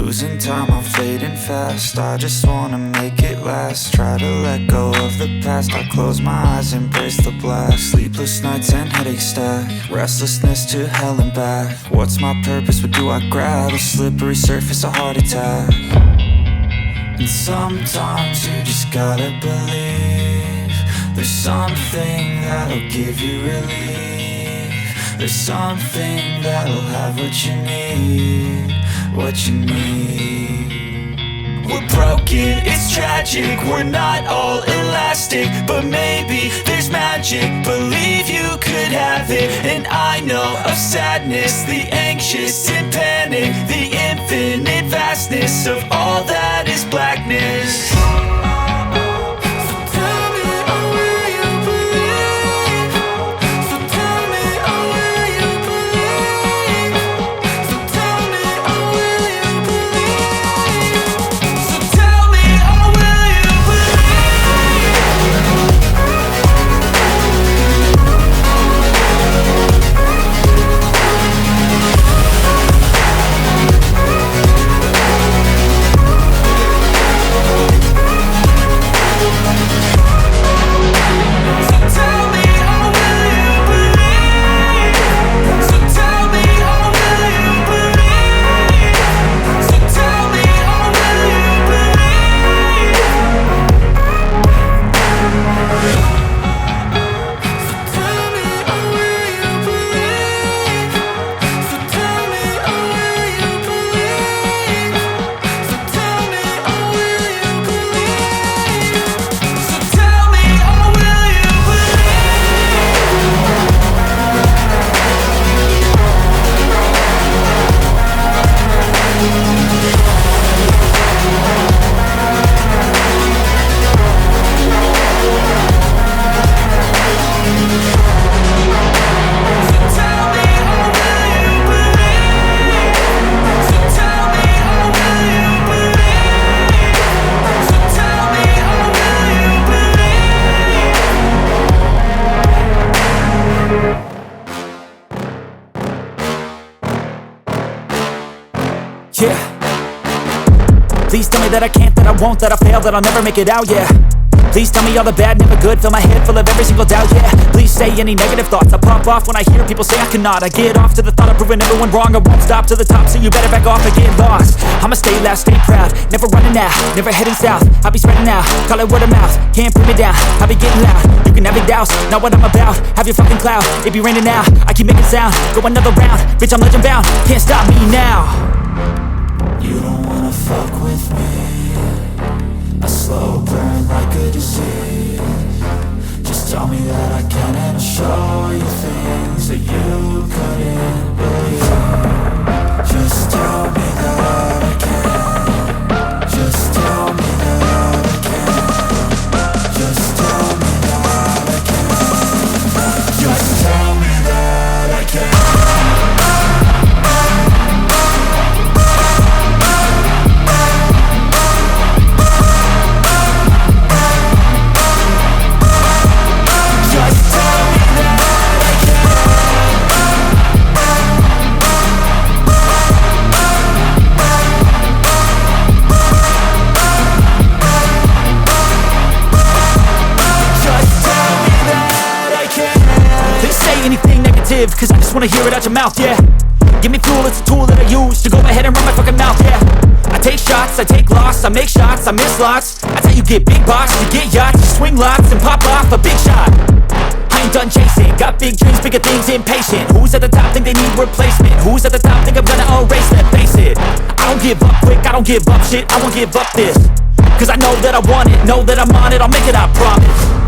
Losing time, I'm fading fast. I just wanna make it last. Try to let go of the past. I close my eyes, embrace the blast. Sleepless nights and headaches stack. Restlessness to hell and back. What's my purpose, what do I grab? A slippery surface, a heart attack. And sometimes you just gotta believe there's something that'll give you relief. There's something that'll have what you need, what you need. We're broken, it's tragic, we're not all elastic, but maybe there's magic. Believe you could have it, and I know of sadness, the anxious and panic, the infinite vastness of all that is blackness. Yeah. Please tell me that I can't, that I won't, that I fail, that I'll never make it out, yeah. Please tell me all the bad, never good, fill my head full of every single doubt, yeah. Please say any negative thoughts, I pop off when I hear people say I cannot. I get off to the thought of proving everyone wrong. I won't stop to the top, so you better back off and get lost. I'ma stay loud, stay proud, never running out, never heading south. I'll be spreading out, call it word of mouth, can't put me down, I'll be getting loud. You can have your doubts, not what I'm about, have your fucking clout. It be raining now, I keep making sound, go another round, bitch I'm legend bound, can't stop me now. You don't wanna fuck with me, a slow burn like a disease. Just tell me that I can and I'll show you things that you couldn't believe. Just tell me that I can. Just tell me that I can. Just tell me that I can. Just tell me that I can. Cause I just wanna hear it out your mouth, yeah. Give me fuel, it's a tool that I use to go ahead and run my fucking mouth, yeah. I take shots, I take loss, I make shots, I miss lots. That's how you get big boss, you get yachts, you swing lots and pop off a big shot. I ain't done chasing, got big dreams, bigger things, impatient. Who's at the top think they need replacement? Who's at the top think I'm gonna erase them? Face it, I don't give up quick, I don't give up shit, I won't give up this. Cause I know that I want it, know that I'm on it, I'll make it, I promise.